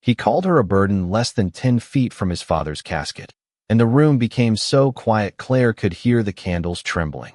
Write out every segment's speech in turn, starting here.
He called her a burden less than 10 feet from his father's casket, and the room became so quiet Claire could hear the candles trembling.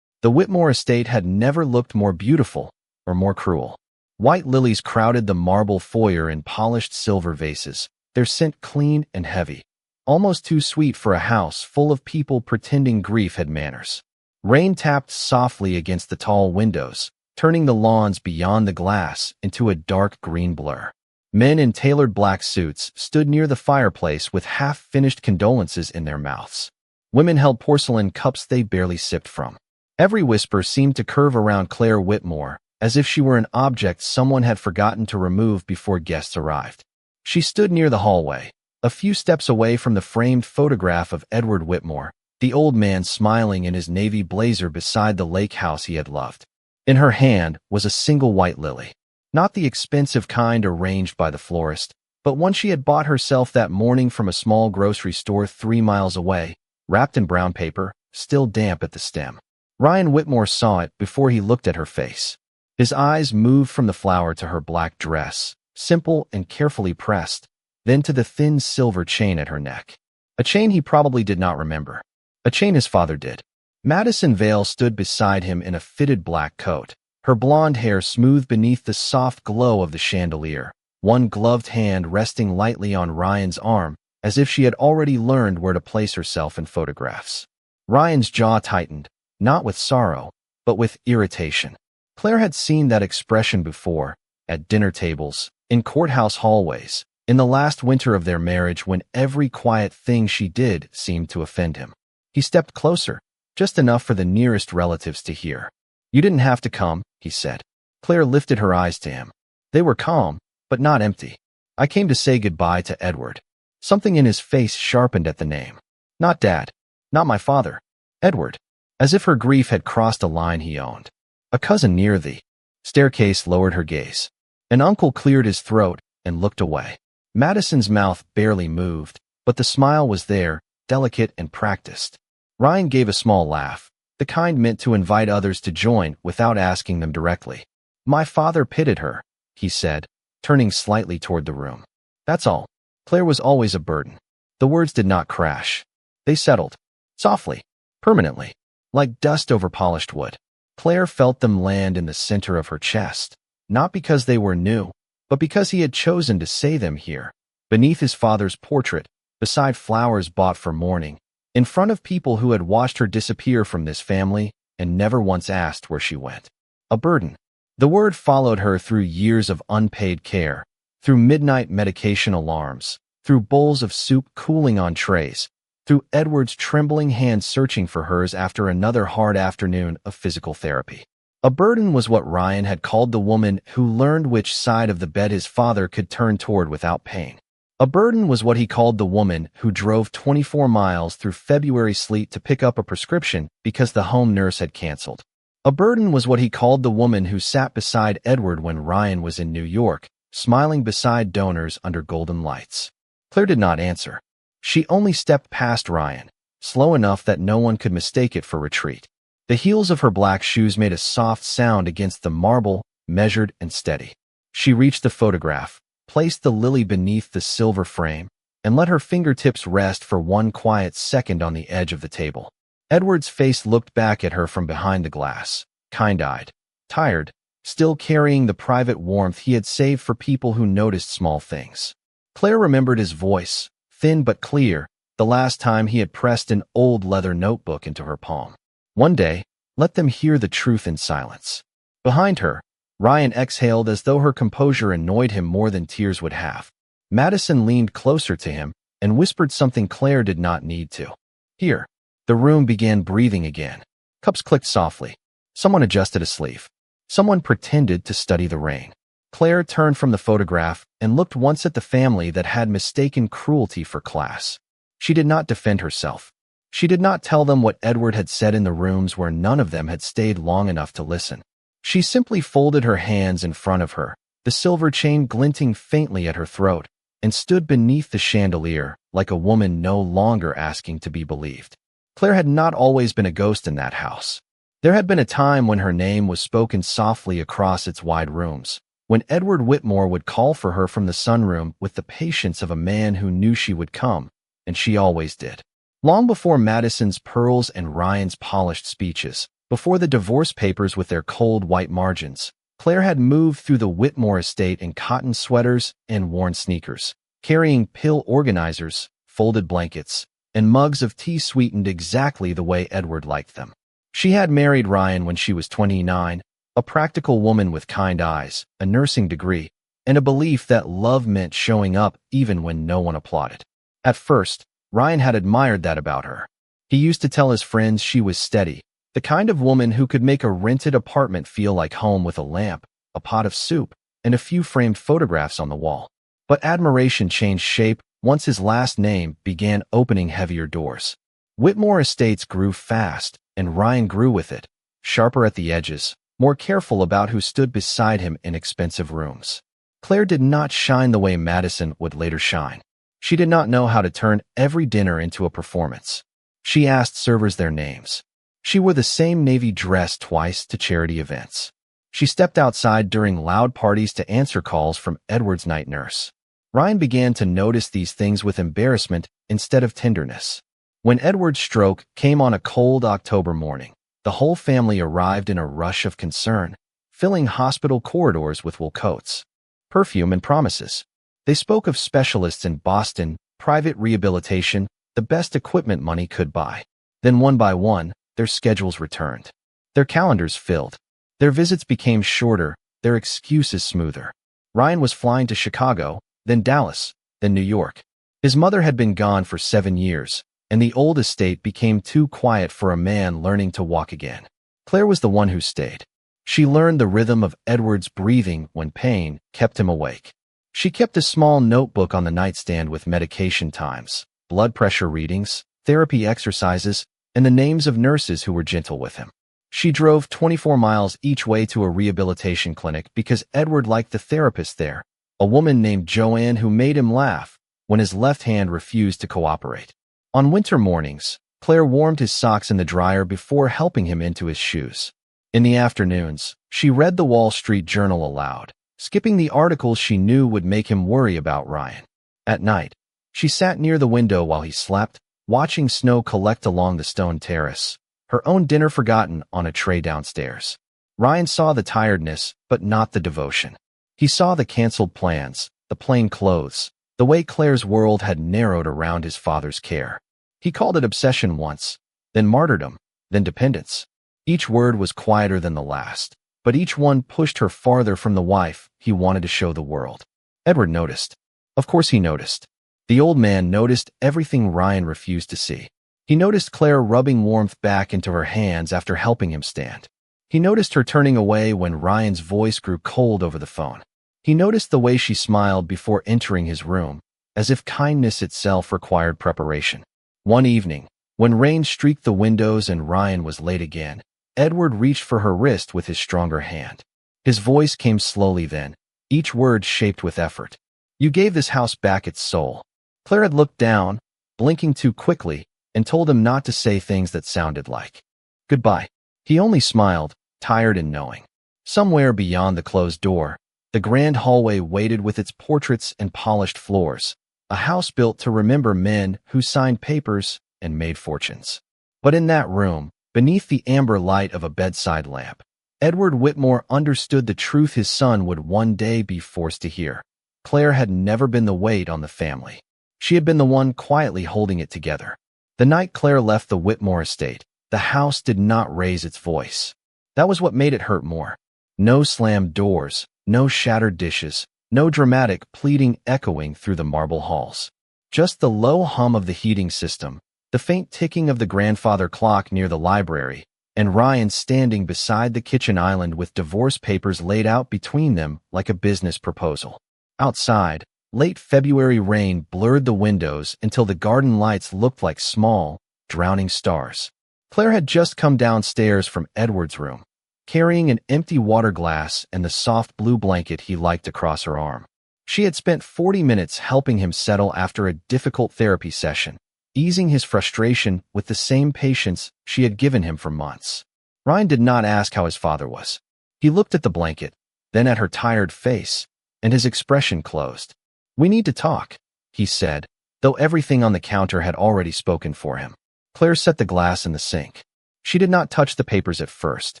The Whitmore estate had never looked more beautiful or more cruel. White lilies crowded the marble foyer in polished silver vases, their scent clean and heavy, almost too sweet for a house full of people pretending grief had manners. Rain tapped softly against the tall windows, turning the lawns beyond the glass into a dark green blur. Men in tailored black suits stood near the fireplace with half-finished condolences in their mouths. Women held porcelain cups they barely sipped from. Every whisper seemed to curve around Claire Whitmore, as if she were an object someone had forgotten to remove before guests arrived. She stood near the hallway, a few steps away from the framed photograph of Edward Whitmore, the old man smiling in his navy blazer beside the lake house he had loved. In her hand was a single white lily. Not the expensive kind arranged by the florist, but one she had bought herself that morning from a small grocery store 3 miles away, wrapped in brown paper, still damp at the stem. Ryan Whitmore saw it before he looked at her face. His eyes moved from the flower to her black dress, simple and carefully pressed, then to the thin silver chain at her neck. A chain he probably did not remember. A chain his father did. Madison Vale stood beside him in a fitted black coat, her blonde hair smooth beneath the soft glow of the chandelier, one gloved hand resting lightly on Ryan's arm, as if she had already learned where to place herself in photographs. Ryan's jaw tightened, not with sorrow, but with irritation. Claire had seen that expression before, at dinner tables, in courthouse hallways, in the last winter of their marriage when every quiet thing she did seemed to offend him. He stepped closer, just enough for the nearest relatives to hear. "You didn't have to come," he said. Claire lifted her eyes to him. They were calm, but not empty. "I came to say goodbye to Edward." Something in his face sharpened at the name. "Not Dad. Not my father. Edward." As if her grief had crossed a line he owned. "A cousin near the staircase lowered her gaze. An uncle cleared his throat and looked away. Madison's mouth barely moved, but the smile was there, delicate and practiced. Ryan gave a small laugh, the kind meant to invite others to join without asking them directly. "My father pitied her," he said, turning slightly toward the room. "That's all." Claire was always a burden. The words did not crash. They settled. Softly. Permanently. Like dust over polished wood. Claire felt them land in the center of her chest, not because they were new, but because he had chosen to say them here, beneath his father's portrait, beside flowers bought for mourning, in front of people who had watched her disappear from this family and never once asked where she went. A burden. The word followed her through years of unpaid care, through midnight medication alarms, through bowls of soup cooling on trays, through Edward's trembling hand searching for hers after another hard afternoon of physical therapy. A burden was what Ryan had called the woman who learned which side of the bed his father could turn toward without pain. A burden was what he called the woman who drove 24 miles through February sleet to pick up a prescription because the home nurse had canceled. A burden was what he called the woman who sat beside Edward when Ryan was in New York, smiling beside donors under golden lights. Claire did not answer. She only stepped past Ryan, slow enough that no one could mistake it for retreat. The heels of her black shoes made a soft sound against the marble, measured and steady. She reached the photograph, placed the lily beneath the silver frame, and let her fingertips rest for one quiet second on the edge of the table. Edward's face looked back at her from behind the glass, kind-eyed, tired, still carrying the private warmth he had saved for people who noticed small things. Claire remembered his voice, thin but clear, the last time he had pressed an old leather notebook into her palm. One day, let them hear the truth in silence. Behind her, Ryan exhaled as though her composure annoyed him more than tears would have. Madison leaned closer to him and whispered something Claire did not need to hear. The room began breathing again. Cups clicked softly. Someone adjusted a sleeve. Someone pretended to study the rain. Claire turned from the photograph and looked once at the family that had mistaken cruelty for class. She did not defend herself. She did not tell them what Edward had said in the rooms where none of them had stayed long enough to listen. She simply folded her hands in front of her, the silver chain glinting faintly at her throat, and stood beneath the chandelier like a woman no longer asking to be believed. Claire had not always been a ghost in that house. There had been a time when her name was spoken softly across its wide rooms, when Edward Whitmore would call for her from the sunroom with the patience of a man who knew she would come, and she always did. Long before Madison's pearls and Ryan's polished speeches, before the divorce papers with their cold white margins, Claire had moved through the Whitmore estate in cotton sweaters and worn sneakers, carrying pill organizers, folded blankets, and mugs of tea sweetened exactly the way Edward liked them. She had married Ryan when she was 29, a practical woman with kind eyes, a nursing degree, and a belief that love meant showing up even when no one applauded. At first, Ryan had admired that about her. He used to tell his friends she was steady, the kind of woman who could make a rented apartment feel like home with a lamp, a pot of soup, and a few framed photographs on the wall. But admiration changed shape once his last name began opening heavier doors. Whitmore Estates grew fast, and Ryan grew with it, sharper at the edges, more careful about who stood beside him in expensive rooms. Claire did not shine the way Madison would later shine. She did not know how to turn every dinner into a performance. She asked servers their names. She wore the same navy dress twice to charity events. She stepped outside during loud parties to answer calls from Edward's night nurse. Ryan began to notice these things with embarrassment instead of tenderness. When Edward's stroke came on a cold October morning, the whole family arrived in a rush of concern, filling hospital corridors with wool coats, perfume, and promises. They spoke of specialists in Boston, private rehabilitation, the best equipment money could buy. Then one by one, their schedules returned. Their calendars filled. Their visits became shorter, their excuses smoother. Ryan was flying to Chicago, then Dallas, then New York. His mother had been gone for 7 years, and the old estate became too quiet for a man learning to walk again. Claire was the one who stayed. She learned the rhythm of Edward's breathing when pain kept him awake. She kept a small notebook on the nightstand with medication times, blood pressure readings, therapy exercises, and the names of nurses who were gentle with him. She drove 24 miles each way to a rehabilitation clinic because Edward liked the therapist there, a woman named Joanne who made him laugh when his left hand refused to cooperate. On winter mornings, Claire warmed his socks in the dryer before helping him into his shoes. In the afternoons, she read the Wall Street Journal aloud, skipping the articles she knew would make him worry about Ryan. At night, she sat near the window while he slept, watching snow collect along the stone terrace, her own dinner forgotten on a tray downstairs. Ryan saw the tiredness, but not the devotion. He saw the canceled plans, the plain clothes, the way Claire's world had narrowed around his father's care. He called it obsession once, then martyrdom, then dependence. Each word was quieter than the last, but each one pushed her farther from the wife he wanted to show the world. Edward noticed. Of course he noticed. The old man noticed everything Ryan refused to see. He noticed Claire rubbing warmth back into her hands after helping him stand. He noticed her turning away when Ryan's voice grew cold over the phone. He noticed the way she smiled before entering his room, as if kindness itself required preparation. One evening, when rain streaked the windows and Ryan was late again, Edward reached for her wrist with his stronger hand. His voice came slowly then, each word shaped with effort. "You gave this house back its soul." Claire had looked down, blinking too quickly, and told him not to say things that sounded like goodbye. He only smiled, tired and knowing. Somewhere beyond the closed door, the grand hallway waited with its portraits and polished floors, a house built to remember men who signed papers and made fortunes. But in that room, beneath the amber light of a bedside lamp, Edward Whitmore understood the truth his son would one day be forced to hear. Claire had never been the weight on the family. She had been the one quietly holding it together. The night Claire left the Whitmore estate, the house did not raise its voice. That was what made it hurt more. No slammed doors, no shattered dishes, no dramatic pleading echoing through the marble halls. Just the low hum of the heating system, the faint ticking of the grandfather clock near the library, and Ryan standing beside the kitchen island with divorce papers laid out between them like a business proposal. Outside, late February rain blurred the windows until the garden lights looked like small, drowning stars. Claire had just come downstairs from Edward's room, carrying an empty water glass and the soft blue blanket he liked across her arm. She had spent 40 minutes helping him settle after a difficult therapy session, easing his frustration with the same patience she had given him for months. Ryan did not ask how his father was. He looked at the blanket, then at her tired face, and his expression closed. "We need to talk," he said, though everything on the counter had already spoken for him. Claire set the glass in the sink. She did not touch the papers at first.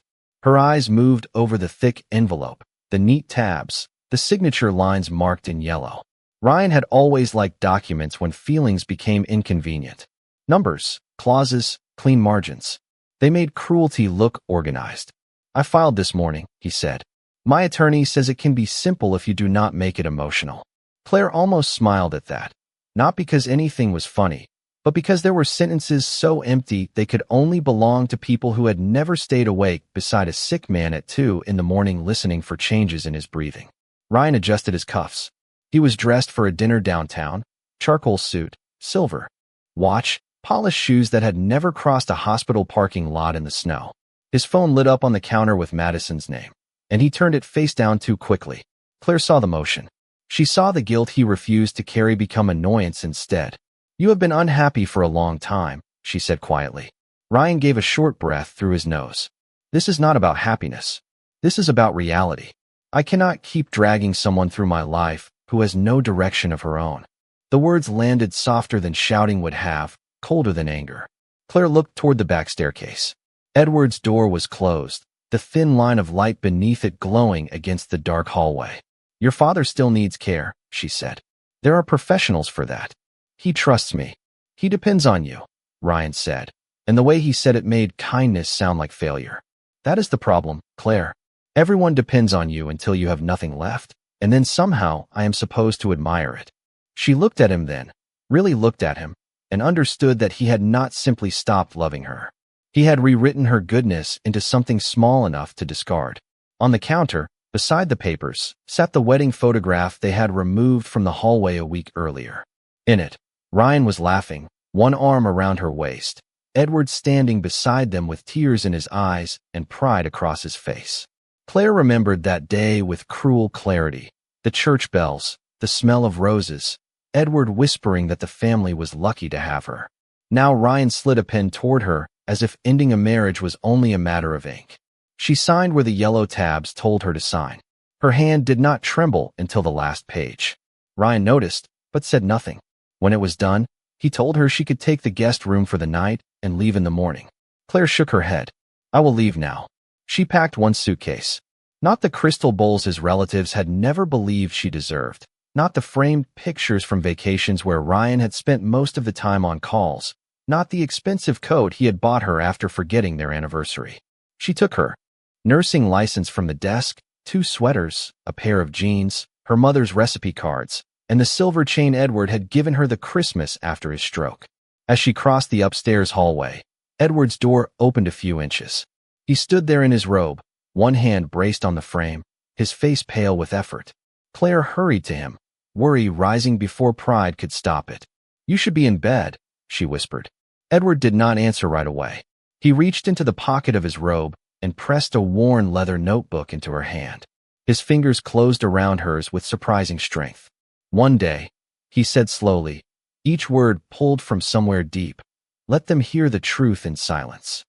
Her eyes moved over the thick envelope, the neat tabs, the signature lines marked in yellow. Ryan had always liked documents when feelings became inconvenient. Numbers, clauses, clean margins. They made cruelty look organized. "I filed this morning," he said. "My attorney says it can be simple if you do not make it emotional." Claire almost smiled at that, not because anything was funny, but because there were sentences so empty they could only belong to people who had never stayed awake beside a sick man at 2 in the morning listening for changes in his breathing. Ryan adjusted his cuffs. He was dressed for a dinner downtown, charcoal suit, silver watch, polished shoes that had never crossed a hospital parking lot in the snow. His phone lit up on the counter with Madison's name, and he turned it face down too quickly. Claire saw the motion. She saw the guilt he refused to carry become annoyance instead. "You have been unhappy for a long time," she said quietly. Ryan gave a short breath through his nose. "This is not about happiness. This is about reality. I cannot keep dragging someone through my life who has no direction of her own." The words landed softer than shouting would have, colder than anger. Claire looked toward the back staircase. Edward's door was closed, the thin line of light beneath it glowing against the dark hallway. "Your father still needs care," she said. "There are professionals for that. He trusts me. He depends on you," Ryan said, and the way he said it made kindness sound like failure. "That is the problem, Claire. Everyone depends on you until you have nothing left, and then somehow I am supposed to admire it." She looked at him then, really looked at him, and understood that he had not simply stopped loving her. He had rewritten her goodness into something small enough to discard. On the counter, beside the papers, sat the wedding photograph they had removed from the hallway a week earlier. In it, Ryan was laughing, one arm around her waist, Edward standing beside them with tears in his eyes and pride across his face. Claire remembered that day with cruel clarity. The church bells, the smell of roses, Edward whispering that the family was lucky to have her. Now Ryan slid a pen toward her, as if ending a marriage was only a matter of ink. She signed where the yellow tabs told her to sign. Her hand did not tremble until the last page. Ryan noticed, but said nothing. When it was done, he told her she could take the guest room for the night and leave in the morning. Claire shook her head. "I will leave now." She packed one suitcase. Not the crystal bowls his relatives had never believed she deserved. Not the framed pictures from vacations where Ryan had spent most of the time on calls. Not the expensive coat he had bought her after forgetting their anniversary. She took her nursing license from the desk, 2 sweaters, a pair of jeans, her mother's recipe cards, and the silver chain Edward had given her the Christmas after his stroke. As she crossed the upstairs hallway, Edward's door opened a few inches. He stood there in his robe, one hand braced on the frame, his face pale with effort. Claire hurried to him, worry rising before pride could stop it. "You should be in bed," she whispered. Edward did not answer right away. He reached into the pocket of his robe and pressed a worn leather notebook into her hand. His fingers closed around hers with surprising strength. "One day," he said slowly, each word pulled from somewhere deep, "let them hear the truth in silence."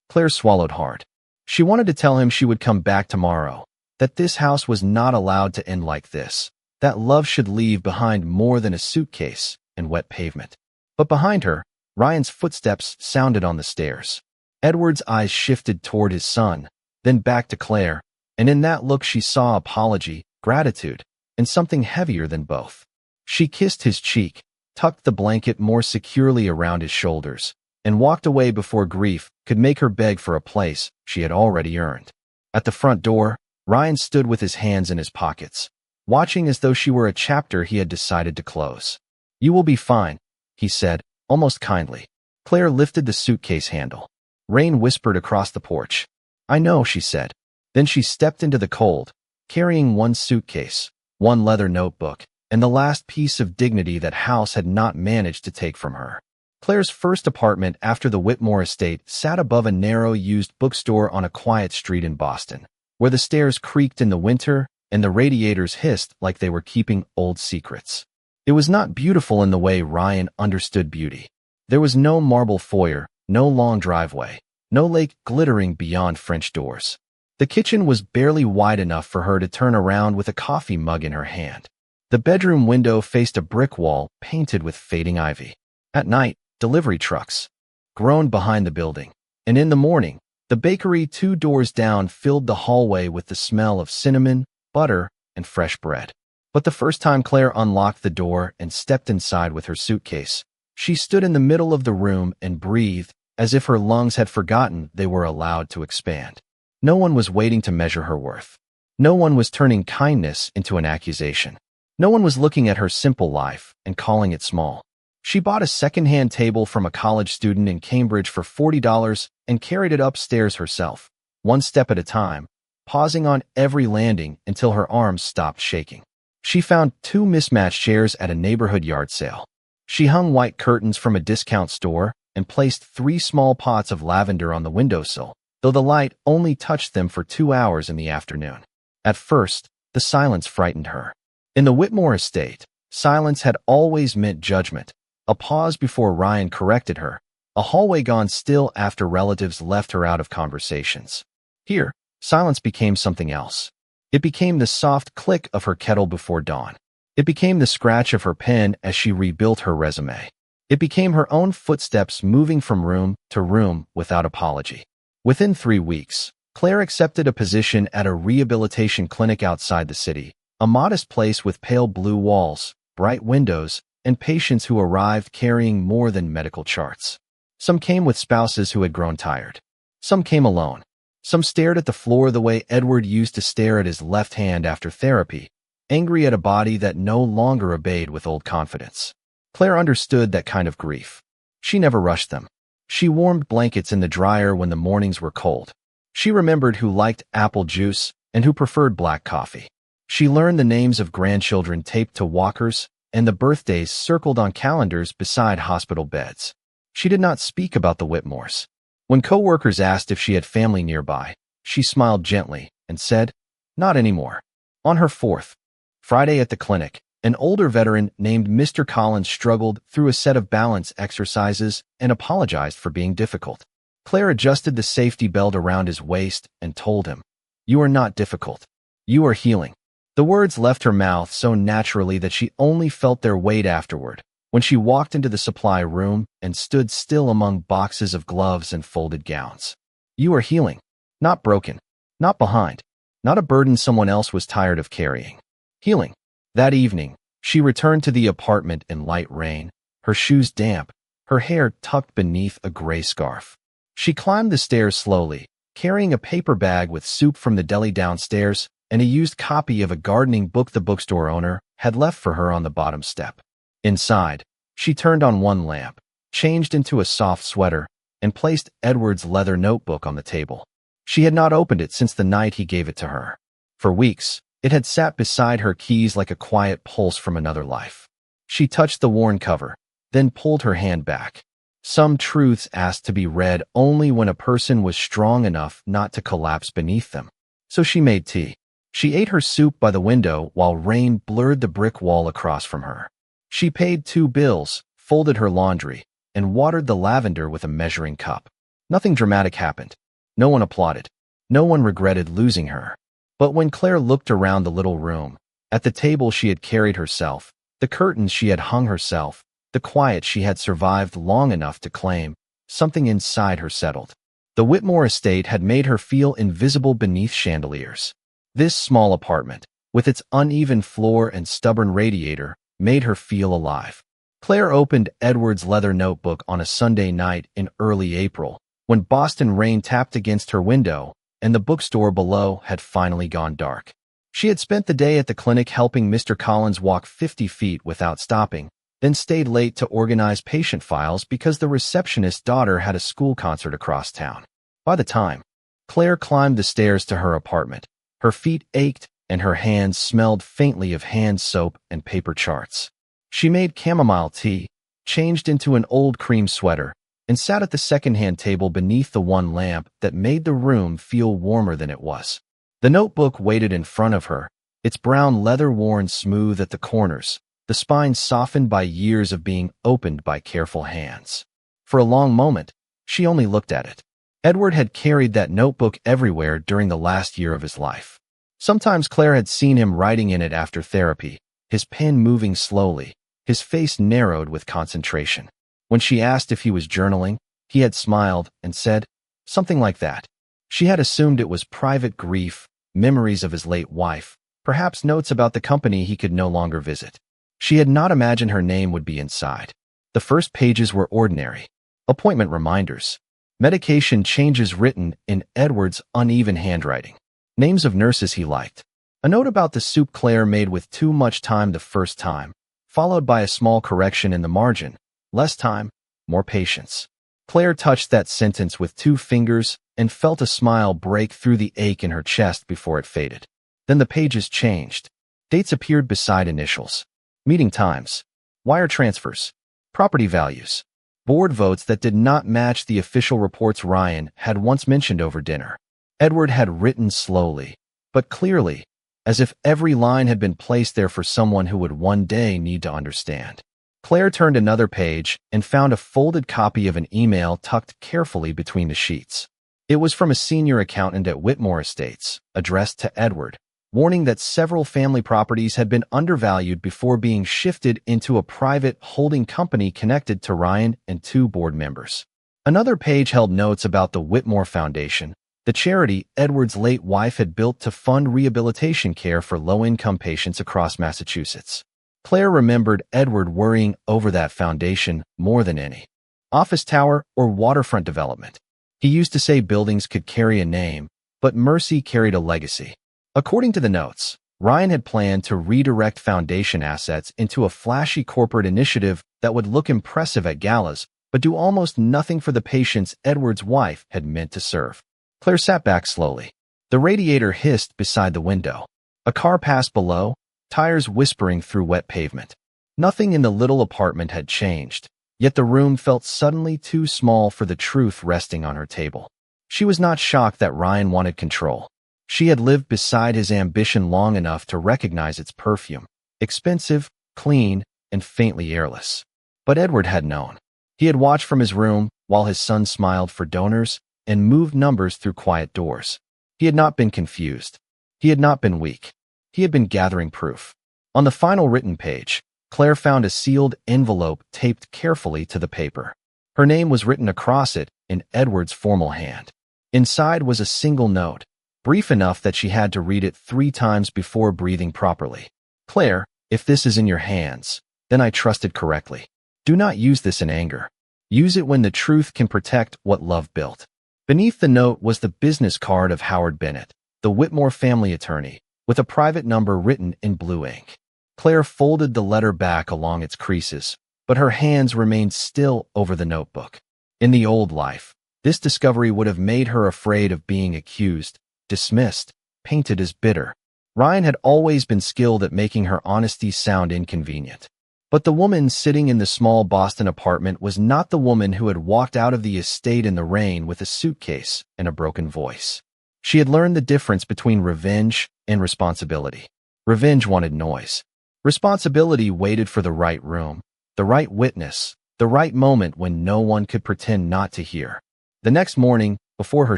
Claire swallowed hard. She wanted to tell him she would come back tomorrow, that this house was not allowed to end like this, that love should leave behind more than a suitcase and wet pavement. But behind her, Ryan's footsteps sounded on the stairs. Edward's eyes shifted toward his son, then back to Claire, and in that look she saw apology, gratitude, and something heavier than both. She kissed his cheek, tucked the blanket more securely around his shoulders, and walked away before grief could make her beg for a place she had already earned. At the front door, Ryan stood with his hands in his pockets, watching as though she were a chapter he had decided to close. "You will be fine," he said, almost kindly. Claire lifted the suitcase handle. Rain whispered across the porch. "I know," she said. Then she stepped into the cold, carrying one suitcase, one leather notebook, and the last piece of dignity that house had not managed to take from her. Claire's first apartment after the Whitmore estate sat above a narrow used bookstore on a quiet street in Boston, where the stairs creaked in the winter and the radiators hissed like they were keeping old secrets. It was not beautiful in the way Ryan understood beauty. There was no marble foyer, no long driveway, no lake glittering beyond French doors. The kitchen was barely wide enough for her to turn around with a coffee mug in her hand. The bedroom window faced a brick wall painted with fading ivy. At night, delivery trucks groaned behind the building, and in the morning, the bakery 2 doors down filled the hallway with the smell of cinnamon, butter, and fresh bread. But the first time Claire unlocked the door and stepped inside with her suitcase, she stood in the middle of the room and breathed as if her lungs had forgotten they were allowed to expand. No one was waiting to measure her worth. No one was turning kindness into an accusation. No one was looking at her simple life and calling it small. She bought a second-hand table from a college student in Cambridge for $40 and carried it upstairs herself, one step at a time, pausing on every landing until her arms stopped shaking. She found 2 mismatched chairs at a neighborhood yard sale. She hung white curtains from a discount store and placed 3 small pots of lavender on the windowsill, though the light only touched them for 2 hours in the afternoon. At first, the silence frightened her. In the Whitmore estate, silence had always meant judgment, a pause before Ryan corrected her, a hallway gone still after relatives left her out of conversations. Here, silence became something else. It became the soft click of her kettle before dawn. It became the scratch of her pen as she rebuilt her resume. It became her own footsteps moving from room to room without apology. Within 3 weeks, Claire accepted a position at a rehabilitation clinic outside the city, a modest place with pale blue walls, bright windows, and patients who arrived carrying more than medical charts. Some came with spouses who had grown tired. Some came alone. Some stared at the floor the way Edward used to stare at his left hand after therapy, angry at a body that no longer obeyed with old confidence. Claire understood that kind of grief. She never rushed them. She warmed blankets in the dryer when the mornings were cold. She remembered who liked apple juice and who preferred black coffee. She learned the names of grandchildren taped to walkers and the birthdays circled on calendars beside hospital beds. She did not speak about the Whitmores. When coworkers asked if she had family nearby, she smiled gently and said, "Not anymore." On her 4th Friday at the clinic, an older veteran named Mr. Collins struggled through a set of balance exercises and apologized for being difficult. Claire adjusted the safety belt around his waist and told him, "You are not difficult. You are healing." The words left her mouth so naturally that she only felt their weight afterward, when she walked into the supply room and stood still among boxes of gloves and folded gowns. You are healing, not broken, not behind, not a burden someone else was tired of carrying. Healing. That evening, she returned to the apartment in light rain, her shoes damp, her hair tucked beneath a gray scarf. She climbed the stairs slowly, carrying a paper bag with soup from the deli downstairs and a used copy of a gardening book the bookstore owner had left for her on the bottom step. Inside, she turned on one lamp, changed into a soft sweater, and placed Edward's leather notebook on the table. She had not opened it since the night he gave it to her. For weeks, it had sat beside her keys like a quiet pulse from another life. She touched the worn cover, then pulled her hand back. Some truths asked to be read only when a person was strong enough not to collapse beneath them. So she made tea. She ate her soup by the window while rain blurred the brick wall across from her. She paid 2 bills, folded her laundry, and watered the lavender with a measuring cup. Nothing dramatic happened. No one applauded. No one regretted losing her. But when Claire looked around the little room, at the table she had carried herself, the curtains she had hung herself, the quiet she had survived long enough to claim, something inside her settled. The Whitmore estate had made her feel invisible beneath chandeliers. This small apartment, with its uneven floor and stubborn radiator, made her feel alive. Claire opened Edward's leather notebook on a Sunday night in early April, when Boston rain tapped against her window and the bookstore below had finally gone dark. She had spent the day at the clinic helping Mr. Collins walk 50 feet without stopping, then stayed late to organize patient files because the receptionist's daughter had a school concert across town. By the time Claire climbed the stairs to her apartment, her feet ached and her hands smelled faintly of hand soap and paper charts. She made chamomile tea, changed into an old cream sweater, and sat at the second-hand table beneath the one lamp that made the room feel warmer than it was. The notebook waited in front of her, its brown leather worn smooth at the corners, the spine softened by years of being opened by careful hands. For a long moment, she only looked at it. Edward had carried that notebook everywhere during the last year of his life. Sometimes Claire had seen him writing in it after therapy, his pen moving slowly, his face narrowed with concentration. When she asked if he was journaling, he had smiled and said, something like that. She had assumed it was private grief, memories of his late wife, perhaps notes about the company he could no longer visit. She had not imagined her name would be inside. The first pages were ordinary. Appointment reminders. Medication changes written in Edward's uneven handwriting. Names of nurses he liked. A note about the soup Claire made with too much time the first time, followed by a small correction in the margin. Less time, more patience. Claire touched that sentence with 2 fingers and felt a smile break through the ache in her chest before it faded. Then the pages changed. Dates appeared beside initials. Meeting times. Wire transfers. Property values. Board votes that did not match the official reports Ryan had once mentioned over dinner. Edward had written slowly, but clearly, as if every line had been placed there for someone who would one day need to understand. Claire turned another page and found a folded copy of an email tucked carefully between the sheets. It was from a senior accountant at Whitmore Estates, addressed to Edward, warning that several family properties had been undervalued before being shifted into a private holding company connected to Ryan and 2 board members. Another page held notes about the Whitmore Foundation, the charity Edward's late wife had built to fund rehabilitation care for low-income patients across Massachusetts. Claire remembered Edward worrying over that foundation more than any office tower or waterfront development. He used to say buildings could carry a name, but mercy carried a legacy. According to the notes, Ryan had planned to redirect foundation assets into a flashy corporate initiative that would look impressive at galas, but do almost nothing for the patients Edward's wife had meant to serve. Claire sat back slowly. The radiator hissed beside the window. A car passed below, tires whispering through wet pavement. Nothing in the little apartment had changed, yet the room felt suddenly too small for the truth resting on her table. She was not shocked that Ryan wanted control. She had lived beside his ambition long enough to recognize its perfume. Expensive, clean, and faintly airless. But Edward had known. He had watched from his room while his son smiled for donors and moved numbers through quiet doors. He had not been confused. He had not been weak. He had been gathering proof. On the final written page, Claire found a sealed envelope taped carefully to the paper. Her name was written across it in Edward's formal hand. Inside was a single note, brief enough that she had to read it 3 times before breathing properly. Claire, if this is in your hands, then I trusted correctly. Do not use this in anger. Use it when the truth can protect what love built. Beneath the note was the business card of Howard Bennett, the Whitmore family attorney, with a private number written in blue ink. Claire folded the letter back along its creases, but her hands remained still over the notebook. In the old life, this discovery would have made her afraid of being accused, dismissed, painted as bitter. Ryan had always been skilled at making her honesty sound inconvenient. But the woman sitting in the small Boston apartment was not the woman who had walked out of the estate in the rain with a suitcase and a broken voice. She had learned the difference between revenge and responsibility. Revenge wanted noise. Responsibility waited for the right room, the right witness, the right moment when no one could pretend not to hear. The next morning, before her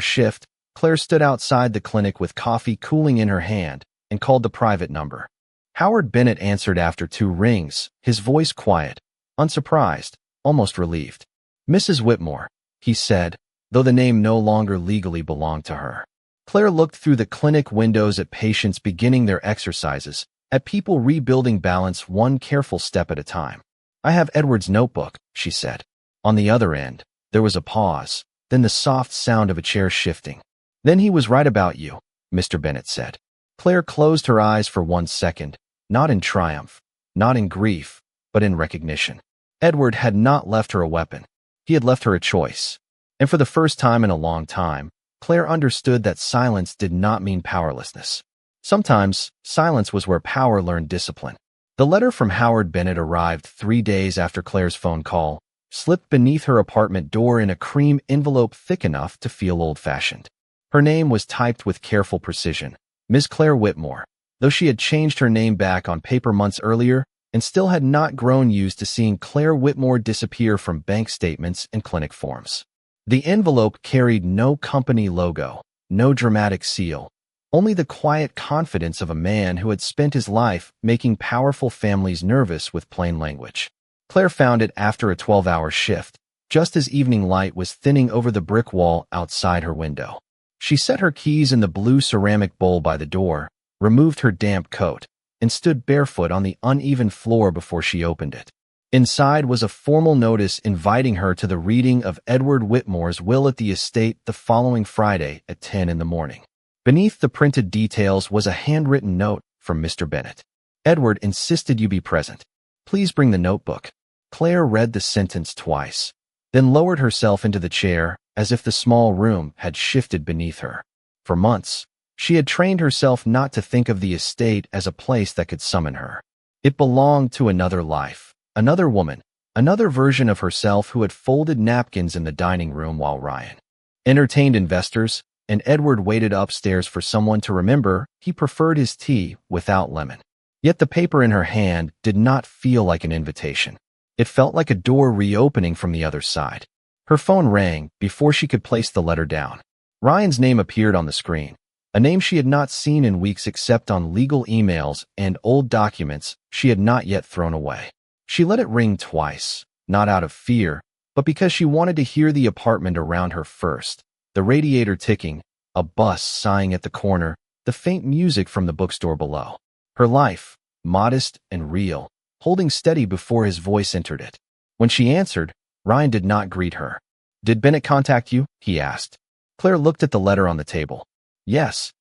shift, Claire stood outside the clinic with coffee cooling in her hand and called the private number. Howard Bennett answered after 2 rings, his voice quiet, unsurprised, almost relieved. Mrs. Whitmore, he said, though the name no longer legally belonged to her. Claire looked through the clinic windows at patients beginning their exercises, at people rebuilding balance one careful step at a time. I have Edward's notebook, she said. On the other end, there was a pause, then the soft sound of a chair shifting. Then he was right about you, Mr. Bennett said. Claire closed her eyes for 1 second, not in triumph, not in grief, but in recognition. Edward had not left her a weapon. He had left her a choice. And for the first time in a long time, Claire understood that silence did not mean powerlessness. Sometimes, silence was where power learned discipline. The letter from Howard Bennett arrived 3 days after Claire's phone call, slipped beneath her apartment door in a cream envelope thick enough to feel old-fashioned. Her name was typed with careful precision, Ms. Claire Whitmore, though she had changed her name back on paper months earlier and still had not grown used to seeing Claire Whitmore disappear from bank statements and clinic forms. The envelope carried no company logo, no dramatic seal, only the quiet confidence of a man who had spent his life making powerful families nervous with plain language. Claire found it after a 12-hour shift, just as evening light was thinning over the brick wall outside her window. She set her keys in the blue ceramic bowl by the door, removed her damp coat, and stood barefoot on the uneven floor before she opened it. Inside was a formal notice inviting her to the reading of Edward Whitmore's will at the estate the following Friday at 10 in the morning. Beneath the printed details was a handwritten note from Mr. Bennet. Edward insisted you be present. Please bring the notebook. Claire read the sentence twice, then lowered herself into the chair as if the small room had shifted beneath her. For months, she had trained herself not to think of the estate as a place that could summon her. It belonged to another life, another woman, another version of herself who had folded napkins in the dining room while Ryan entertained investors, and Edward waited upstairs for someone to remember he preferred his tea without lemon. Yet the paper in her hand did not feel like an invitation. It felt like a door reopening from the other side. Her phone rang before she could place the letter down. Ryan's name appeared on the screen, a name she had not seen in weeks except on legal emails and old documents she had not yet thrown away. She let it ring twice, not out of fear, but because she wanted to hear the apartment around her first. The radiator ticking, a bus sighing at the corner, the faint music from the bookstore below. Her life, modest and real, holding steady before his voice entered it. When she answered, Ryan did not greet her. "Did Bennett contact you?" he asked. Claire looked at the letter on the table. "Yes."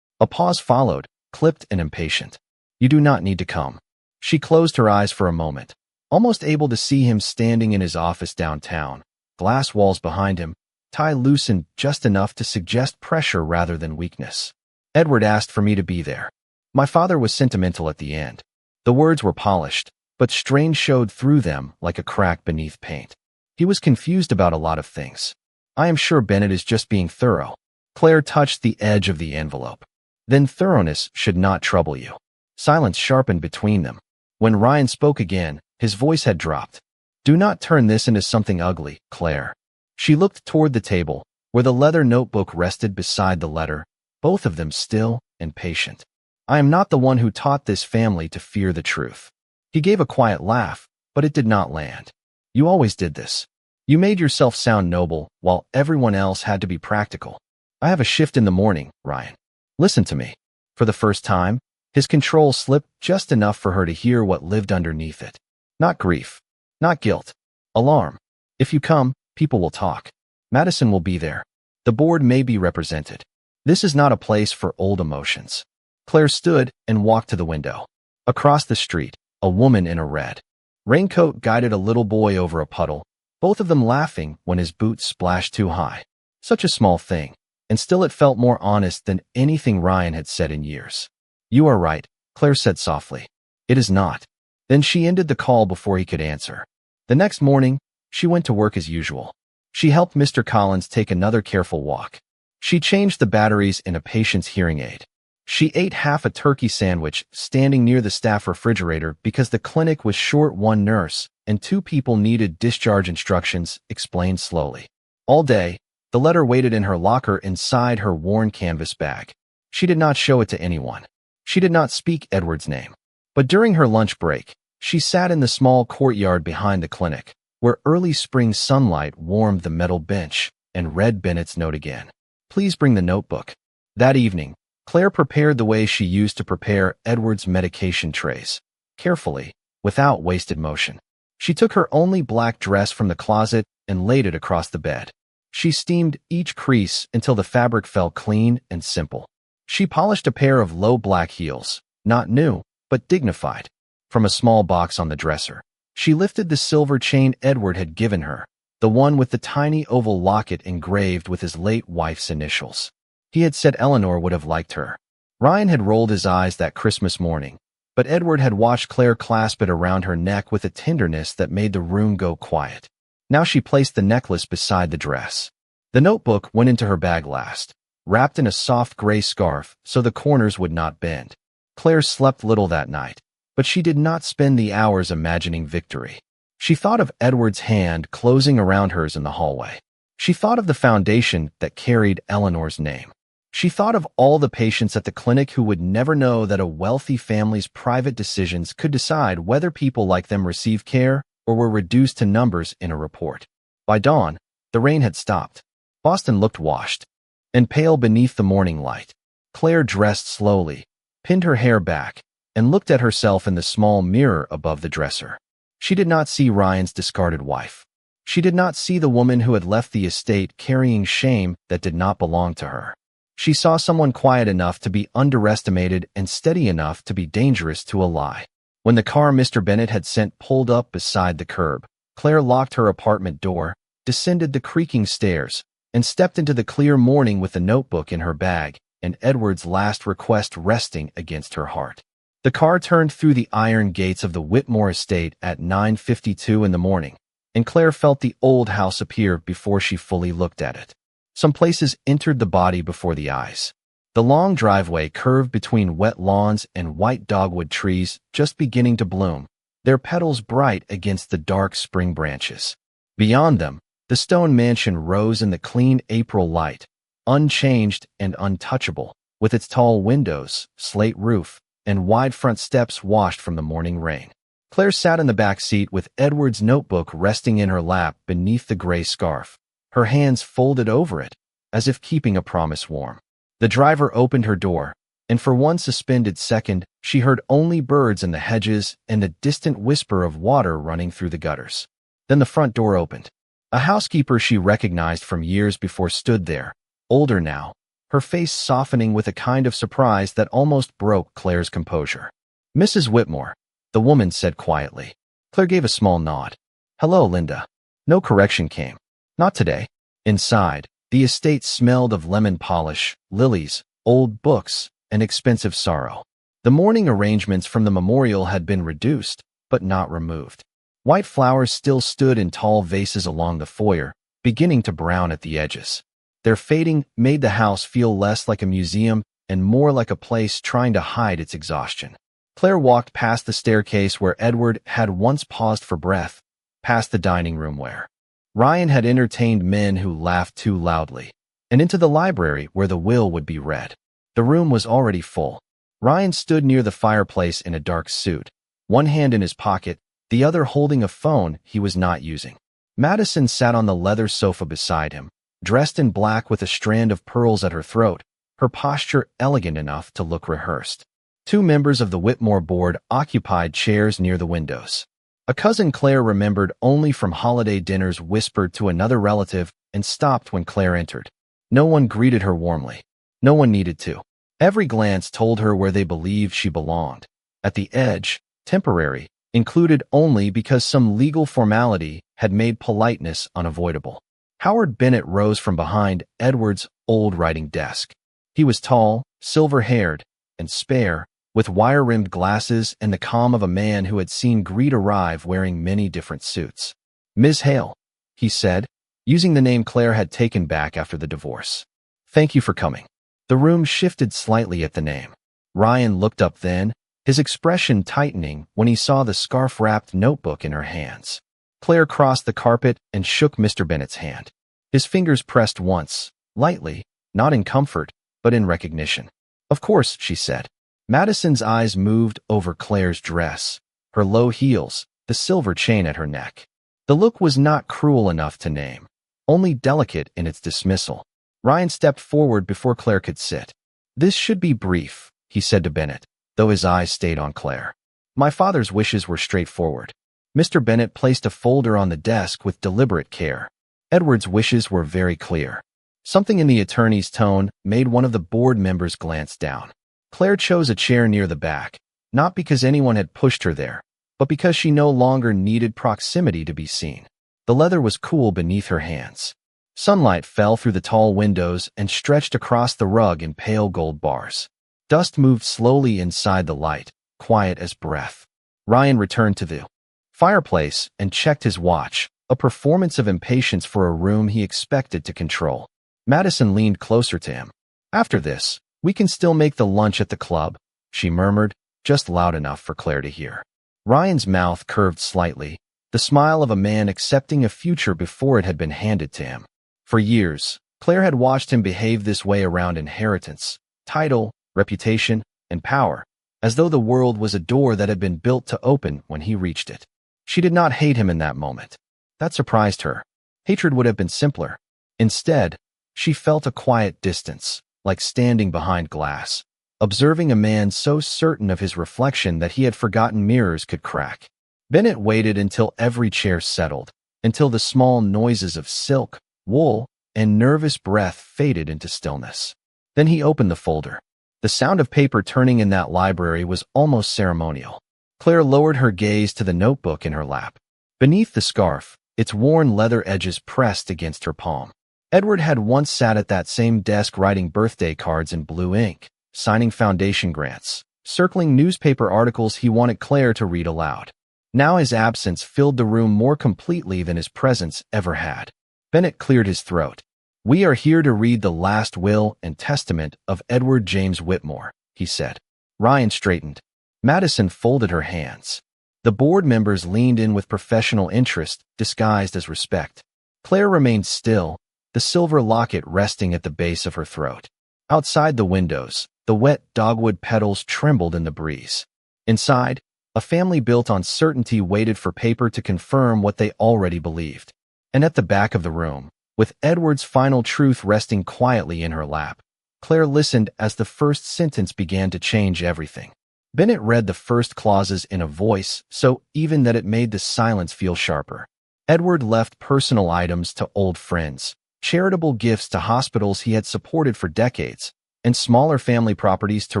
A pause followed, clipped and impatient. "You do not need to come." She closed her eyes for a moment, almost able to see him standing in his office downtown, glass walls behind him, tie loosened just enough to suggest pressure rather than weakness. "Edward asked for me to be there." My father was sentimental at the end. The words were polished, but strain showed through them like a crack beneath paint. He was confused about a lot of things. "I am sure Bennett is just being thorough." Claire touched the edge of the envelope. "Then thoroughness should not trouble you." Silence sharpened between them. When Ryan spoke again, his voice had dropped. "Do not turn this into something ugly, Claire." She looked toward the table, where the leather notebook rested beside the letter, both of them still and patient. "I am not the one who taught this family to fear the truth." He gave a quiet laugh, but it did not land. "You always did this. You made yourself sound noble, while everyone else had to be practical. I have a shift in the morning, Ryan. Listen to me." For the first time, his control slipped just enough for her to hear what lived underneath it. Not grief, not guilt, alarm. "If you come, people will talk. Madison will be there. The board may be represented. This is not a place for old emotions." Claire stood and walked to the window. Across the street, a woman in a red raincoat guided a little boy over a puddle, both of them laughing when his boots splashed too high. Such a small thing, and still it felt more honest than anything Ryan had said in years. "You are right," Claire said softly. "It is not." Then she ended the call before he could answer. The next morning, she went to work as usual. She helped Mr. Collins take another careful walk. She changed the batteries in a patient's hearing aid. She ate half a turkey sandwich standing near the staff refrigerator because the clinic was short one nurse and 2 people needed discharge instructions, explained slowly. All day, the letter waited in her locker inside her worn canvas bag. She did not show it to anyone. She did not speak Edward's name. But during her lunch break, she sat in the small courtyard behind the clinic, where early spring sunlight warmed the metal bench, and read Bennett's note again. "Please bring the notebook." That evening, Claire prepared the way she used to prepare Edward's medication trays, carefully, without wasted motion. She took her only black dress from the closet and laid it across the bed. She steamed each crease until the fabric felt clean and simple. She polished a pair of low black heels, not new, but dignified, from a small box on the dresser. She lifted the silver chain Edward had given her, the one with the tiny oval locket engraved with his late wife's initials. He had said Eleanor would have liked her. Ryan had rolled his eyes that Christmas morning, but Edward had watched Claire clasp it around her neck with a tenderness that made the room go quiet. Now she placed the necklace beside the dress. The notebook went into her bag last, wrapped in a soft gray scarf so the corners would not bend. Claire slept little that night, but she did not spend the hours imagining victory. She thought of Edward's hand closing around hers in the hallway. She thought of the foundation that carried Eleanor's name. She thought of all the patients at the clinic who would never know that a wealthy family's private decisions could decide whether people like them received care or were reduced to numbers in a report. By dawn, the rain had stopped. Boston looked washed and pale beneath the morning light. Claire dressed slowly, pinned her hair back, and looked at herself in the small mirror above the dresser. She did not see Ryan's discarded wife. She did not see the woman who had left the estate carrying shame that did not belong to her. She saw someone quiet enough to be underestimated and steady enough to be dangerous to a lie. When the car Mr. Bennet had sent pulled up beside the curb, Claire locked her apartment door, descended the creaking stairs, and stepped into the clear morning with the notebook in her bag and Edward's last request resting against her heart. The car turned through the iron gates of the Whitmore estate at 9:52 in the morning, and Claire felt the old house appear before she fully looked at it. Some places entered the body before the eyes. The long driveway curved between wet lawns and white dogwood trees just beginning to bloom, their petals bright against the dark spring branches. Beyond them, the stone mansion rose in the clean April light, unchanged and untouchable, with its tall windows, slate roof, and wide front steps washed from the morning rain. Claire sat in the back seat with Edward's notebook resting in her lap beneath the gray scarf, her hands folded over it, as if keeping a promise warm. The driver opened her door, and for one suspended second, she heard only birds in the hedges and the distant whisper of water running through the gutters. Then the front door opened. A housekeeper she recognized from years before stood there, older now, her face softening with a kind of surprise that almost broke Claire's composure. "Mrs. Whitmore," the woman said quietly. Claire gave a small nod. "Hello, Linda." No correction came. Not today. Inside, the estate smelled of lemon polish, lilies, old books, and expensive sorrow. The mourning arrangements from the memorial had been reduced, but not removed. White flowers still stood in tall vases along the foyer, beginning to brown at the edges. Their fading made the house feel less like a museum and more like a place trying to hide its exhaustion. Claire walked past the staircase where Edward had once paused for breath, past the dining room where Ryan had entertained men who laughed too loudly, and into the library where the will would be read. The room was already full. Ryan stood near the fireplace in a dark suit, one hand in his pocket, the other holding a phone he was not using. Madison sat on the leather sofa beside him, dressed in black with a strand of pearls at her throat, her posture elegant enough to look rehearsed. Two members of the Whitmore board occupied chairs near the windows. A cousin Claire remembered only from holiday dinners whispered to another relative and stopped when Claire entered. No one greeted her warmly. No one needed to. Every glance told her where they believed she belonged. At the edge, temporary, included only because some legal formality had made politeness unavoidable. Howard Bennet rose from behind Edward's old writing desk. He was tall, silver-haired, and spare, with wire-rimmed glasses and the calm of a man who had seen greed arrive wearing many different suits. "Ms. Hale," he said, using the name Claire had taken back after the divorce. "Thank you for coming." The room shifted slightly at the name. Ryan looked up then, his expression tightening when he saw the scarf-wrapped notebook in her hands. Claire crossed the carpet and shook Mr. Bennet's hand. His fingers pressed once, lightly, not in comfort, but in recognition. "Of course," she said. Madison's eyes moved over Claire's dress, her low heels, the silver chain at her neck. The look was not cruel enough to name, only delicate in its dismissal. Ryan stepped forward before Claire could sit. "This should be brief," he said to Bennet, though his eyes stayed on Claire. "My father's wishes were straightforward." Mr. Bennet placed a folder on the desk with deliberate care. Edward's wishes were very clear. Something in the attorney's tone made one of the board members glance down. Claire chose a chair near the back, not because anyone had pushed her there, but because she no longer needed proximity to be seen. The leather was cool beneath her hands. Sunlight fell through the tall windows and stretched across the rug in pale gold bars. Dust moved slowly inside the light, quiet as breath. Ryan returned to the fireplace and checked his watch, a performance of impatience for a room he expected to control. Madison leaned closer to him. "After this, we can still make the lunch at the club," she murmured, just loud enough for Claire to hear. Ryan's mouth curved slightly, the smile of a man accepting a future before it had been handed to him. For years, Claire had watched him behave this way around inheritance, title, reputation, and power, as though the world was a door that had been built to open when he reached it. She did not hate him in that moment. That surprised her. Hatred would have been simpler. Instead, she felt a quiet distance, like standing behind glass, observing a man so certain of his reflection that he had forgotten mirrors could crack. Bennett waited until every chair settled, until the small noises of silk, wool, and nervous breath faded into stillness. Then he opened the folder. The sound of paper turning in that library was almost ceremonial. Claire lowered her gaze to the notebook in her lap. Beneath the scarf, its worn leather edges pressed against her palm. Edward had once sat at that same desk writing birthday cards in blue ink, signing foundation grants, circling newspaper articles he wanted Claire to read aloud. Now his absence filled the room more completely than his presence ever had. Bennett cleared his throat. "We are here to read the last will and testament of Edward James Whitmore," he said. Ryan straightened. Madison folded her hands. The board members leaned in with professional interest, disguised as respect. Claire remained still, the silver locket resting at the base of her throat. Outside the windows, the wet dogwood petals trembled in the breeze. Inside, a family built on certainty waited for paper to confirm what they already believed. And at the back of the room, with Edward's final truth resting quietly in her lap, Claire listened as the first sentence began to change everything. Bennett read the first clauses in a voice so even that it made the silence feel sharper. Edward left personal items to old friends, charitable gifts to hospitals he had supported for decades, and smaller family properties to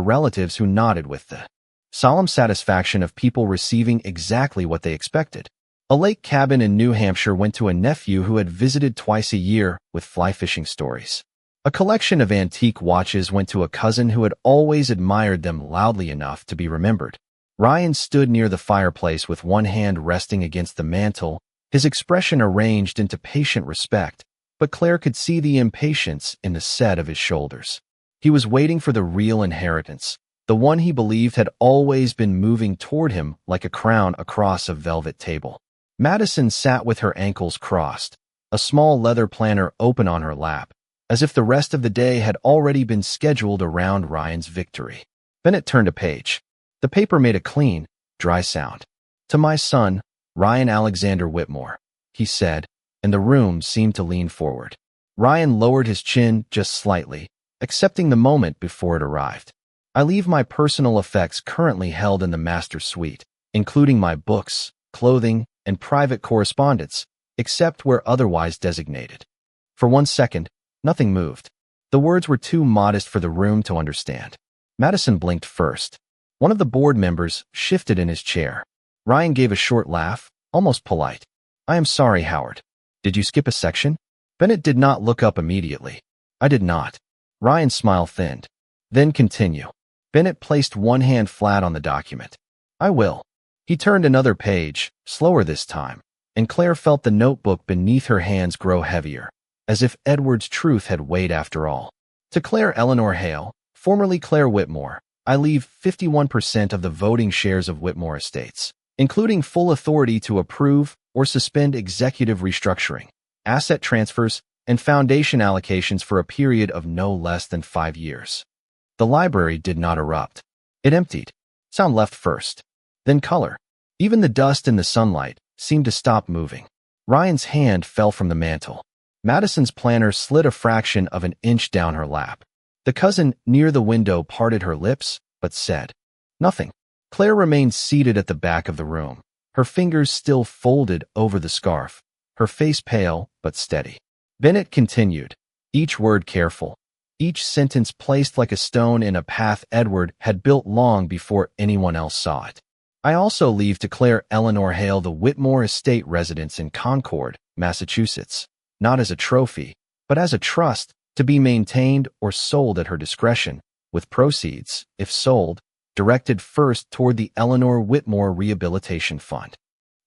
relatives who nodded with the solemn satisfaction of people receiving exactly what they expected. A lake cabin in New Hampshire went to a nephew who had visited twice a year with fly fishing stories. A collection of antique watches went to a cousin who had always admired them loudly enough to be remembered. Ryan stood near the fireplace with one hand resting against the mantel, his expression arranged into patient respect, but Claire could see the impatience in the set of his shoulders. He was waiting for the real inheritance, the one he believed had always been moving toward him like a crown across a velvet table. Madison sat with her ankles crossed, a small leather planner open on her lap, as if the rest of the day had already been scheduled around Ryan's victory. Bennett turned a page. The paper made a clean, dry sound. "To my son, Ryan Alexander Whitmore," he said, and the room seemed to lean forward. Ryan lowered his chin just slightly, accepting the moment before it arrived. "I leave my personal effects currently held in the master suite, including my books, clothing, and private correspondence, except where otherwise designated." For 1 second, nothing moved. The words were too modest for the room to understand. Madison blinked first. One of the board members shifted in his chair. Ryan gave a short laugh, almost polite. "I am sorry, Howard. Did you skip a section?" Bennett did not look up immediately. "I did not." Ryan's smile thinned. "Then continue." Bennett placed one hand flat on the document. "I will." He turned another page, slower this time, and Claire felt the notebook beneath her hands grow heavier, as if Edward's truth had weighed after all. "To Claire Eleanor Hale, formerly Claire Whitmore, I leave 51% of the voting shares of Whitmore Estates, including full authority to approve or suspend executive restructuring, asset transfers, and foundation allocations for a period of no less than 5 years. The library did not erupt. It emptied. Sound left first. Then color. Even the dust in the sunlight seemed to stop moving. Ryan's hand fell from the mantel. Madison's planner slid a fraction of an inch down her lap. The cousin near the window parted her lips, but said nothing. Claire remained seated at the back of the room, her fingers still folded over the scarf, her face pale but steady. Bennett continued, each word careful, each sentence placed like a stone in a path Edward had built long before anyone else saw it. "I also leave to Claire Eleanor Hale the Whitmore Estate residence in Concord, Massachusetts, not as a trophy, but as a trust, to be maintained or sold at her discretion, with proceeds, if sold, directed first toward the Eleanor Whitmore Rehabilitation Fund."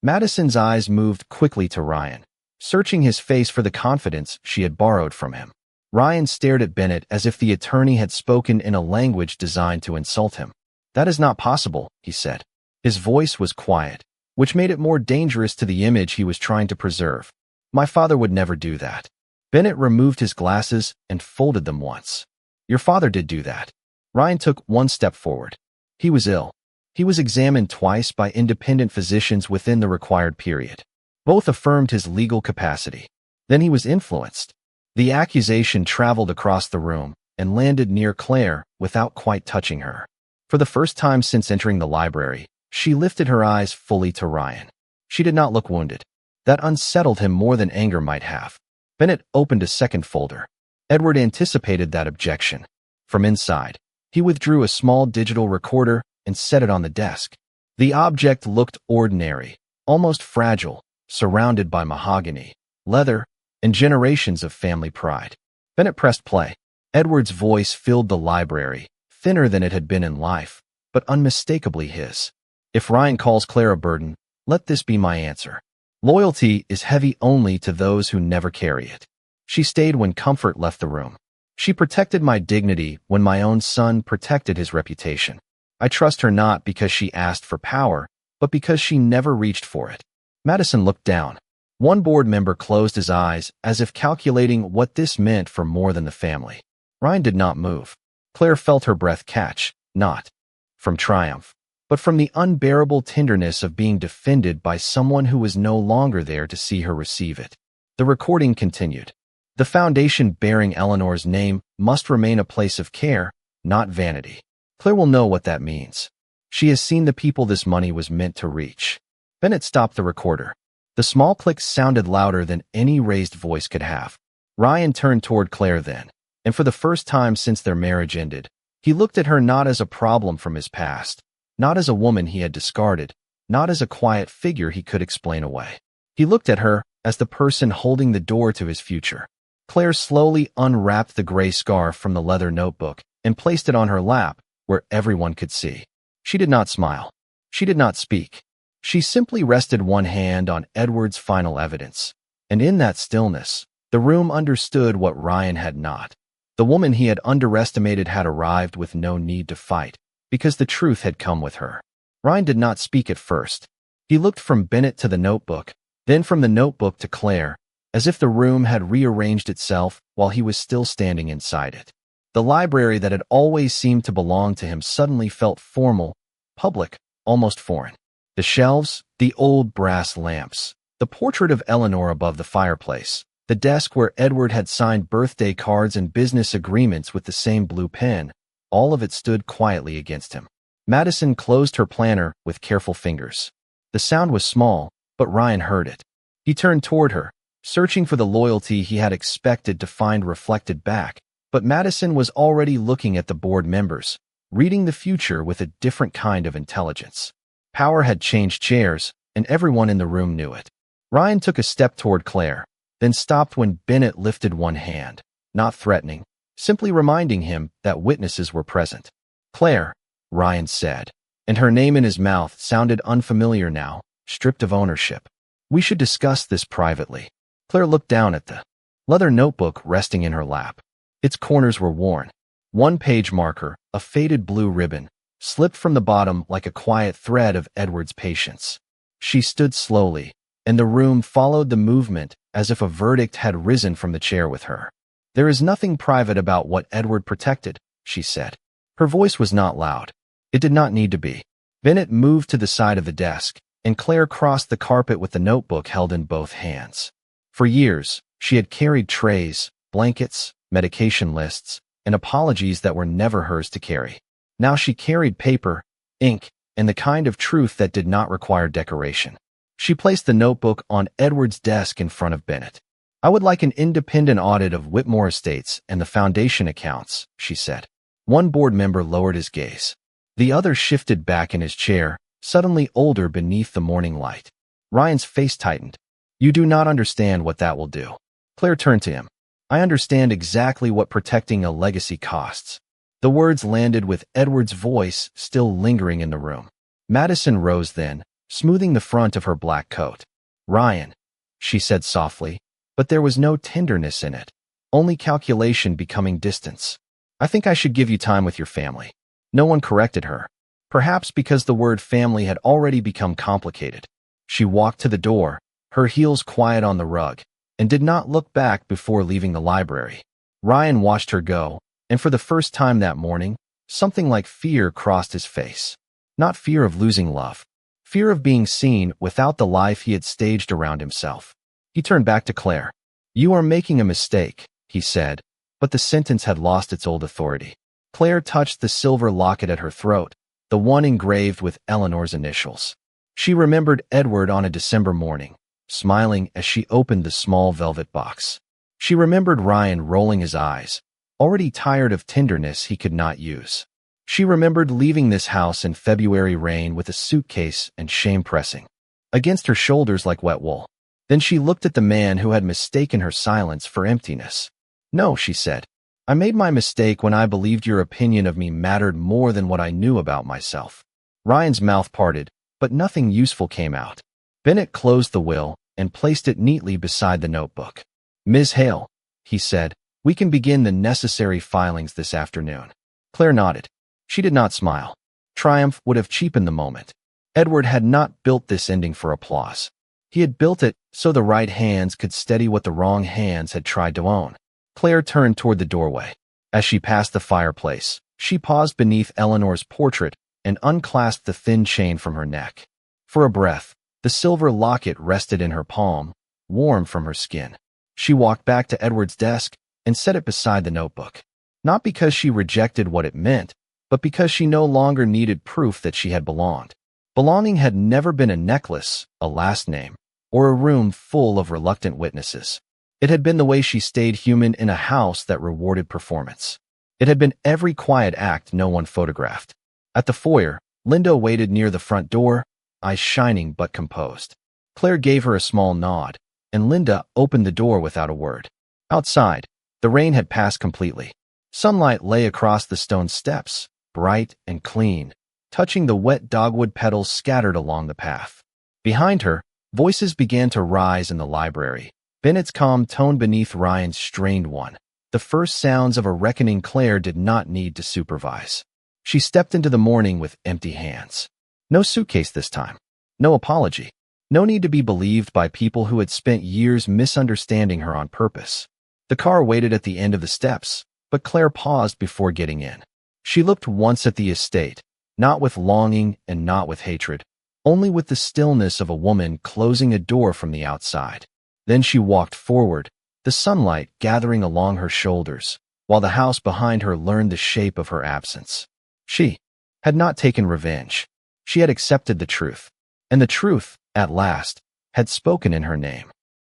Madison's eyes moved quickly to Ryan, searching his face for the confidence she had borrowed from him. Ryan stared at Bennett as if the attorney had spoken in a language designed to insult him. "That is not possible," he said. His voice was quiet, which made it more dangerous to the image he was trying to preserve. "My father would never do that." Bennett removed his glasses and folded them once. Your father did do that. Ryan took one step forward. He was ill. He was examined twice by independent physicians within the required period. Both affirmed his legal capacity. Then he was influenced. The accusation traveled across the room and landed near Claire without quite touching her. For the first time since entering the library, she lifted her eyes fully to Ryan. She did not look wounded. That unsettled him more than anger might have. Bennett opened a second folder. Edward anticipated that objection. From inside, he withdrew a small digital recorder and set it on the desk. The object looked ordinary, almost fragile, surrounded by mahogany, leather, and generations of family pride. Bennett pressed play. Edward's voice filled the library, thinner than it had been in life, but unmistakably his. If Ryan calls Claire a burden, let this be my answer. Loyalty is heavy only to those who never carry it. She stayed when comfort left the room. She protected my dignity when my own son protected his reputation. I trust her not because she asked for power, but because she never reached for it. Madison looked down. One board member closed his eyes as if calculating what this meant for more than the family. Ryan did not move. Claire felt her breath catch, not from triumph, but from the unbearable tenderness of being defended by someone who was no longer there to see her receive it. The recording continued. The foundation bearing Eleanor's name must remain a place of care, not vanity. Claire will know what that means. She has seen the people this money was meant to reach. Bennett stopped the recorder. The small clicks sounded louder than any raised voice could have. Ryan turned toward Claire then, and for the first time since their marriage ended, he looked at her not as a problem from his past, not as a woman he had discarded, not as a quiet figure he could explain away. He looked at her as the person holding the door to his future. Claire slowly unwrapped the gray scarf from the leather notebook and placed it on her lap, where everyone could see. She did not smile. She did not speak. She simply rested one hand on Edward's final evidence. And in that stillness, the room understood what Ryan had not. The woman he had underestimated had arrived with no need to fight, because the truth had come with her. Ryan did not speak at first. He looked from Bennett to the notebook, then from the notebook to Claire, as if the room had rearranged itself while he was still standing inside it. The library that had always seemed to belong to him suddenly felt formal, public, almost foreign. The shelves, the old brass lamps, the portrait of Eleanor above the fireplace, the desk where Edward had signed birthday cards and business agreements with the same blue pen, all of it stood quietly against him. Madison closed her planner with careful fingers. The sound was small, but Ryan heard it. He turned toward her, searching for the loyalty he had expected to find reflected back, but Madison was already looking at the board members, reading the future with a different kind of intelligence. Power had changed chairs, and everyone in the room knew it. Ryan took a step toward Claire, then stopped when Bennett lifted one hand, not threatening, simply reminding him that witnesses were present. Claire, Ryan said, and her name in his mouth sounded unfamiliar now, stripped of ownership. We should discuss this privately. Claire looked down at the leather notebook resting in her lap. Its corners were worn. One page marker, a faded blue ribbon, slipped from the bottom like a quiet thread of Edward's patience. She stood slowly, and the room followed the movement as if a verdict had risen from the chair with her. There is nothing private about what Edward protected, she said. Her voice was not loud. It did not need to be. Bennett moved to the side of the desk, and Claire crossed the carpet with the notebook held in both hands. For years, she had carried trays, blankets, medication lists, and apologies that were never hers to carry. Now she carried paper, ink, and the kind of truth that did not require decoration. She placed the notebook on Edward's desk in front of Bennett. I would like an independent audit of Whitmore Estates and the foundation accounts, she said. One board member lowered his gaze. The other shifted back in his chair, suddenly older beneath the morning light. Ryan's face tightened. You do not understand what that will do. Claire turned to him. I understand exactly what protecting a legacy costs. The words landed with Edward's voice still lingering in the room. Madison rose then, smoothing the front of her black coat. Ryan, she said softly, but there was no tenderness in it, only calculation becoming distance. I think I should give you time with your family. No one corrected her, perhaps because the word family had already become complicated. She walked to the door, her heels quiet on the rug, and did not look back before leaving the library. Ryan watched her go, and for the first time that morning, something like fear crossed his face. Not fear of losing love. Fear of being seen without the life he had staged around himself. He turned back to Claire. "You are making a mistake," he said, but the sentence had lost its old authority. Claire touched the silver locket at her throat, the one engraved with Eleanor's initials. She remembered Edward on a December morning, smiling as she opened the small velvet box. She remembered Ryan rolling his eyes, already tired of tenderness he could not use. She remembered leaving this house in February rain with a suitcase and shame pressing against her shoulders like wet wool. Then she looked at the man who had mistaken her silence for emptiness. "No," she said. "I made my mistake when I believed your opinion of me mattered more than what I knew about myself." Ryan's mouth parted, but nothing useful came out. Bennett closed the will and placed it neatly beside the notebook. "Ms. Hale," he said, "we can begin the necessary filings this afternoon." Claire nodded. She did not smile. Triumph would have cheapened the moment. Edward had not built this ending for applause. He had built it so the right hands could steady what the wrong hands had tried to own. Claire turned toward the doorway. As she passed the fireplace, she paused beneath Eleanor's portrait and unclasped the thin chain from her neck. For a breath, the silver locket rested in her palm, warm from her skin. She walked back to Edward's desk and set it beside the notebook. Not because she rejected what it meant, but because she no longer needed proof that she had belonged. Belonging had never been a necklace, a last name, or a room full of reluctant witnesses. It had been the way she stayed human in a house that rewarded performance. It had been every quiet act no one photographed. At the foyer, Linda waited near the front door, eyes shining but composed. Claire gave her a small nod, and Linda opened the door without a word. Outside, the rain had passed completely. Sunlight lay across the stone steps, bright and clean, touching the wet dogwood petals scattered along the path. Behind her, voices began to rise in the library, Bennett's calm tone beneath Ryan's strained one. The first sounds of a reckoning Claire did not need to supervise. She stepped into the morning with empty hands. No suitcase this time. No apology. No need to be believed by people who had spent years misunderstanding her on purpose. The car waited at the end of the steps, but Claire paused before getting in. She looked once at the estate, not with longing and not with hatred, only with the stillness of a woman closing a door from the outside. Then she walked forward, the sunlight gathering along her shoulders, while the house behind her learned the shape of her absence. She had not taken revenge. She had accepted the truth, and the truth, at last, had spoken in her name.